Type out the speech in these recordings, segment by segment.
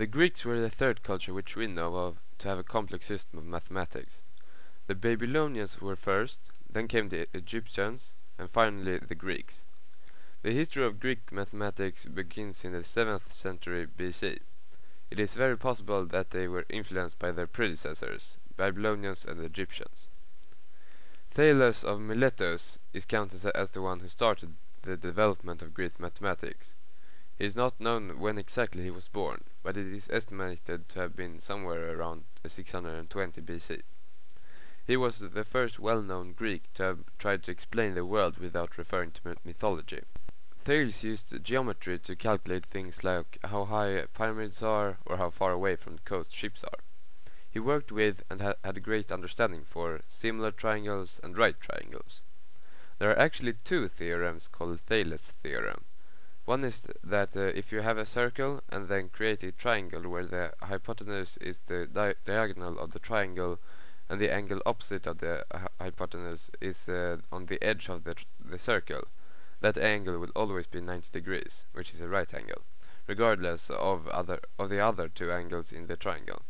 The Greeks were the third culture which we know of to have a complex system of mathematics. The Babylonians were first, then came the Egyptians, and finally the Greeks. The history of Greek mathematics begins in the 7th century BC. It is very possible that they were influenced by their predecessors, Babylonians and Egyptians. Thales of Miletus is counted as the one who started the development of Greek mathematics. It is not known when exactly he was born, but it is estimated to have been somewhere around 620 BC. He was the first well-known Greek to have tried to explain the world without referring to mythology. Thales used geometry to calculate things like how high pyramids are or how far away from the coast ships are. He worked with and had a great understanding for similar triangles and right triangles. There are actually two theorems called Thales' theorem. One is that if you have a circle and then create a triangle where the hypotenuse is the diagonal of the triangle and the angle opposite of the hypotenuse is on the edge of the circle, that angle will always be 90 degrees, which is a right angle, regardless of the other two angles in the triangle.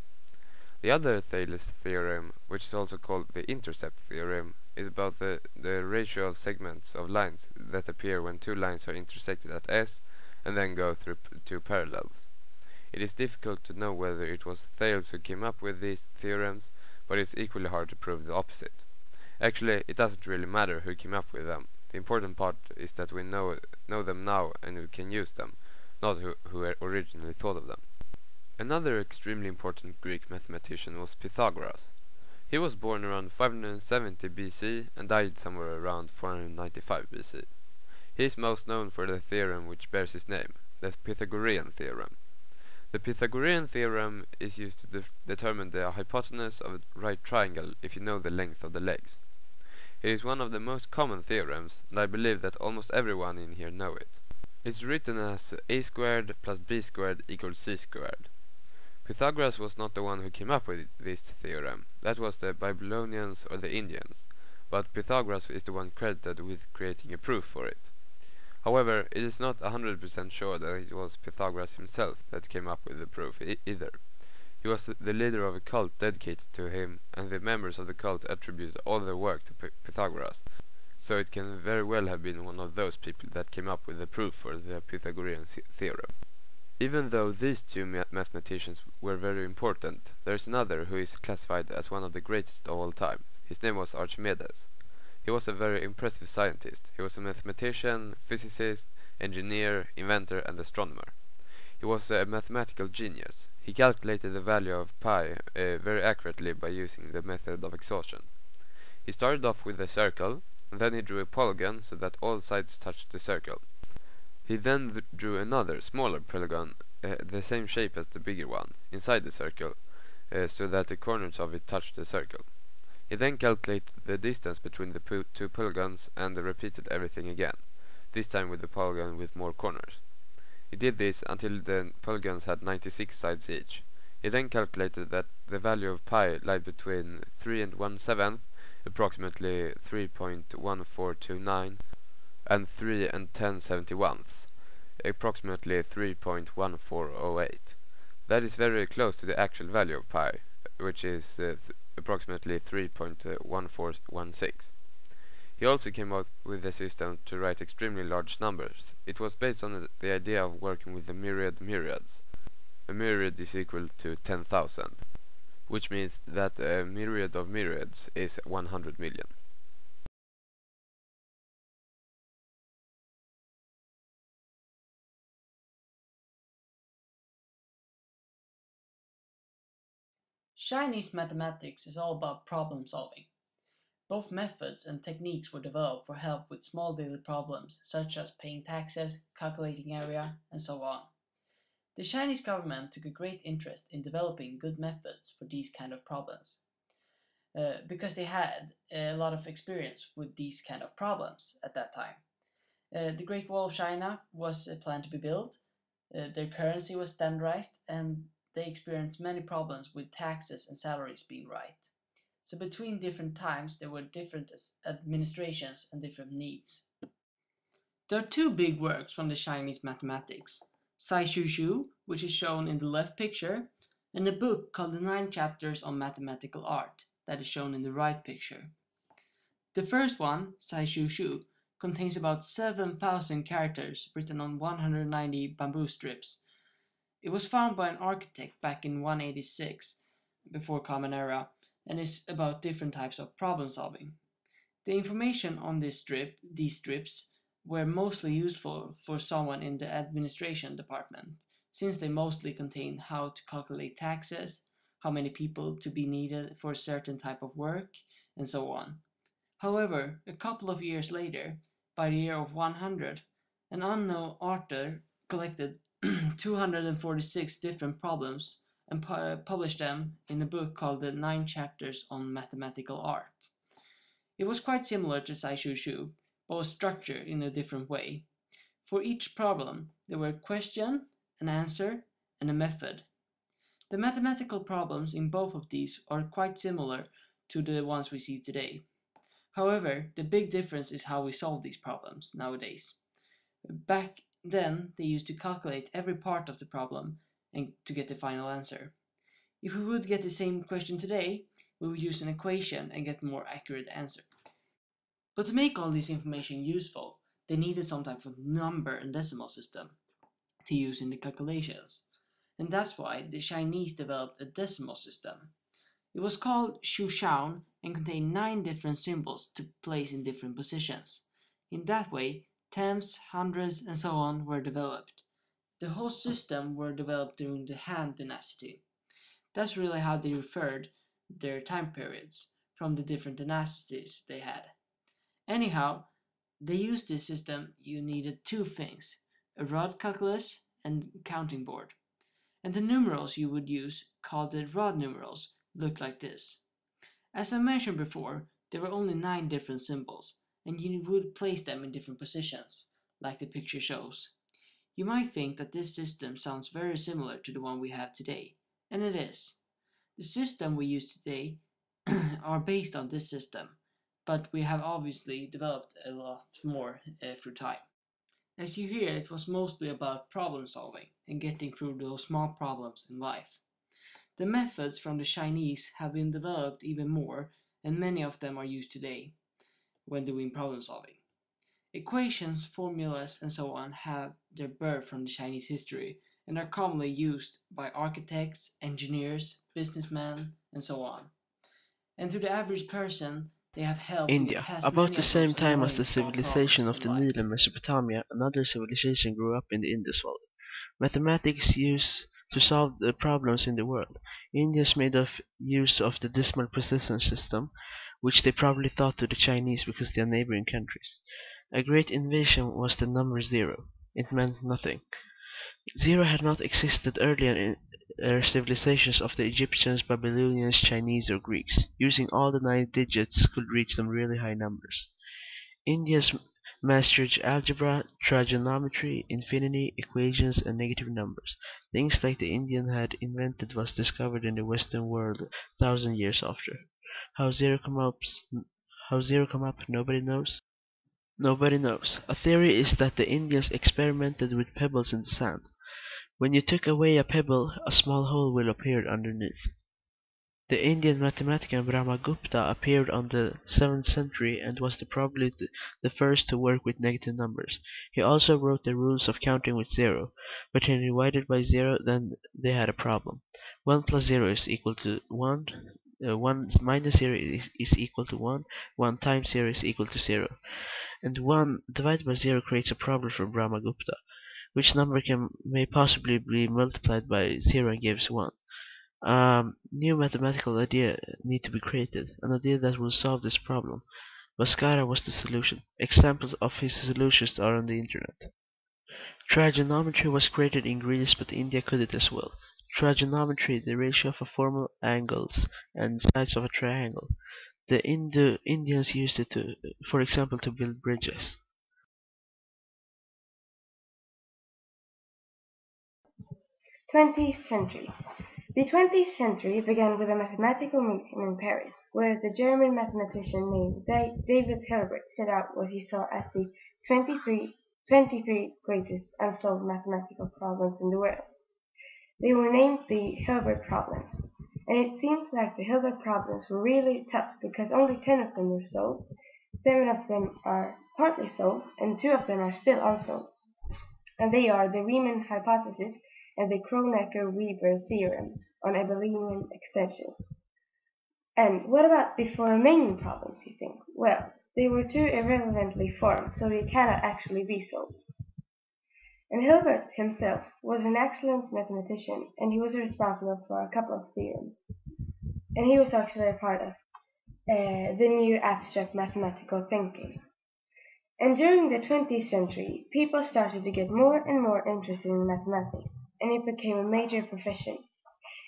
The other Thales theorem, which is also called the intercept theorem, is about the ratio of segments of lines that appear when two lines are intersected at S and then go through two parallels. It is difficult to know whether it was Thales who came up with these theorems, but it's equally hard to prove the opposite. Actually, it doesn't really matter who came up with them. The important part is that we know them now and we can use them, not who originally thought of them. Another extremely important Greek mathematician was Pythagoras. He was born around 570 BC and died somewhere around 495 BC. He is most known for the theorem which bears his name, the Pythagorean theorem. The Pythagorean theorem is used to determine the hypotenuse of a right triangle if you know the length of the legs. It is one of the most common theorems, and I believe that almost everyone in here know it. It's written as a squared plus b squared equals c squared. Pythagoras was not the one who came up with this theorem. That was the Babylonians or the Indians, but Pythagoras is the one credited with creating a proof for it. However, it is not 100% sure that it was Pythagoras himself that came up with the proof either. He was the leader of a cult dedicated to him, and the members of the cult attribute all their work to Pythagoras, so it can very well have been one of those people that came up with the proof for the Pythagorean theorem. Even though these two mathematicians were very important, there is another who is classified as one of the greatest of all time. His name was Archimedes. He was a very impressive scientist. He was a mathematician, physicist, engineer, inventor, and astronomer. He was a mathematical genius. He calculated the value of pi very accurately by using the method of exhaustion. He started off with a circle, and then he drew a polygon so that all sides touched the circle. He then drew another, smaller polygon, the same shape as the bigger one, inside the circle, so that the corners of it touched the circle. He then calculated the distance between the two polygons and repeated everything again, this time with the polygon with more corners. He did this until the polygons had 96 sides each. He then calculated that the value of pi lay between 3 and 1/7, approximately 3.1429, and 3 and 10/71, approximately 3.1408. That is very close to the actual value of pi, which is approximately 3.1416. He also came up with a system to write extremely large numbers. It was based on the idea of working with the myriads. A myriad is equal to 10,000, which means that a myriad of myriads is 100 million. Chinese mathematics is all about problem solving. Both methods and techniques were developed for help with small daily problems such as paying taxes, calculating area, and so on. The Chinese government took a great interest in developing good methods for these kind of problems because they had a lot of experience with these kind of problems at that time. The Great Wall of China was planned to be built, their currency was standardized, and they experienced many problems with taxes and salaries being right. So between different times, there were different administrations and different needs. There are two big works from the Chinese mathematics. Sai Shu, which is shown in the left picture, and a book called The Nine Chapters on Mathematical Art, that is shown in the right picture. The first one, Sai Shu, contains about 7,000 characters written on 190 bamboo strips. It was found by an architect back in 186, before Common Era, and is about different types of problem solving. The information on these strips, were mostly useful for someone in the administration department, since they mostly contain how to calculate taxes, how many people to be needed for a certain type of work, and so on. However, a couple of years later, by the year of 100, an unknown author collected 246 different problems and published them in a book called The Nine Chapters on Mathematical Art. It was quite similar to Sai Shu, but was structured in a different way. For each problem, there were a question, an answer, and a method. The mathematical problems in both of these are quite similar to the ones we see today. However, the big difference is how we solve these problems nowadays. Back then, they used to calculate every part of the problem and to get the final answer. If we would get the same question today, we would use an equation and get a more accurate answer. But to make all this information useful, they needed some type of number and decimal system to use in the calculations. And that's why the Chinese developed a decimal system. It was called Shushan and contained 9 different symbols to place in different positions. In that way, tenths, hundreds, and so on were developed. The whole system were developed during the Han Dynasty. That's really how they referred their time periods from the different dynasties they had. Anyhow, they used this system. You needed 2 things, a rod calculus and counting board. And the numerals you would use, called the rod numerals, looked like this. As I mentioned before, there were only 9 different symbols, and you would place them in different positions, like the picture shows. You might think that this system sounds very similar to the one we have today, and it is. The system we use today are based on this system, but we have obviously developed a lot more through time. As you hear, it was mostly about problem solving and getting through those small problems in life. The methods from the Chinese have been developed even more, and many of them are used today when doing problem solving. Equations, formulas, and so on have their birth from the Chinese history and are commonly used by architects, engineers, businessmen, and so on. And to the average person, they have helped to get India. past About many the of same those time as the annoying small civilization problems of in the life. Nile and Mesopotamia, another civilization grew up in the Indus Valley. Mathematics used to solve the problems in the world. Indians made use of the decimal precision system, which they probably taught to the Chinese because they are neighboring countries. A great invention was the number zero. It meant nothing. Zero had not existed earlier in civilizations of the Egyptians, Babylonians, Chinese, or Greeks. Using all the 9 digits could reach some really high numbers. Indians mastered algebra, trigonometry, infinity, equations, and negative numbers. Things like the Indian had invented was discovered in the Western world 1,000 years after. How zero come up? Nobody knows. Nobody knows. A theory is that the Indians experimented with pebbles in the sand. When you took away a pebble, a small hole will appear underneath. The Indian mathematician Brahmagupta appeared on the 7th century and was probably the first to work with negative numbers. He also wrote the rules of counting with zero, but when divided by zero, then they had a problem. 1 plus 0 is equal to 1, 1 minus 0 is equal to 1, 1 times 0 is equal to 0, and 1 divided by 0 creates a problem for Brahmagupta. Which number may possibly be multiplied by 0 and gives 1? New mathematical idea need to be created, an idea that will solve this problem. Bhaskara was the solution. Examples of his solutions are on the internet. Trigonometry was created in Greece, but India could it as well. Trigonometry, the ratio of formal angles and sides of a triangle. The Indians used it for example, to build bridges. 20th century. The 20th century began with a mathematical meeting in Paris, where the German mathematician named David Hilbert set out what he saw as the 23 greatest unsolved mathematical problems in the world. They were named the Hilbert problems, and it seems like the Hilbert problems were really tough because only 10 of them were solved, 7 of them are partly solved, and 2 of them are still unsolved. And they are the Riemann hypothesis and the Kronecker-Weber theorem on abelian extensions. And what about the 4 remaining problems, you think? Well, they were too irrelevantly formed, so they cannot actually be solved. And Hilbert himself was an excellent mathematician, and he was responsible for a couple of theorems. And he was actually a part of the new abstract mathematical thinking. And during the 20th century, people started to get more and more interested in mathematics, and it became a major profession.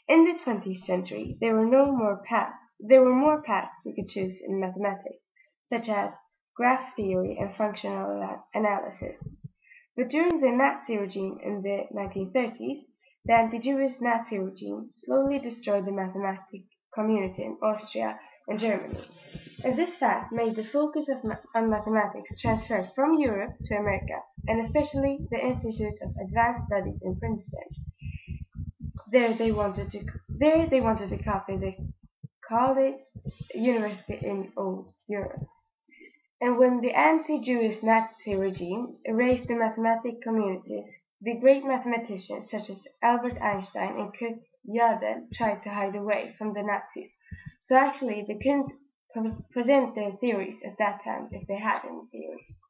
In the 20th century, there were more paths you could choose in mathematics, such as graph theory and functional analysis. But during the Nazi regime in the 1930s, the anti-Jewish Nazi regime slowly destroyed the mathematics community in Austria and Germany. And this fact made the focus on mathematics transfer from Europe to America, and especially the Institute of Advanced Studies in Princeton. There they wanted to copy the college university in old Europe. And when the anti-Jewish Nazi regime erased the mathematic communities, the great mathematicians such as Albert Einstein and Kurt Gödel tried to hide away from the Nazis. So actually they couldn't present their theories at that time if they had any theories.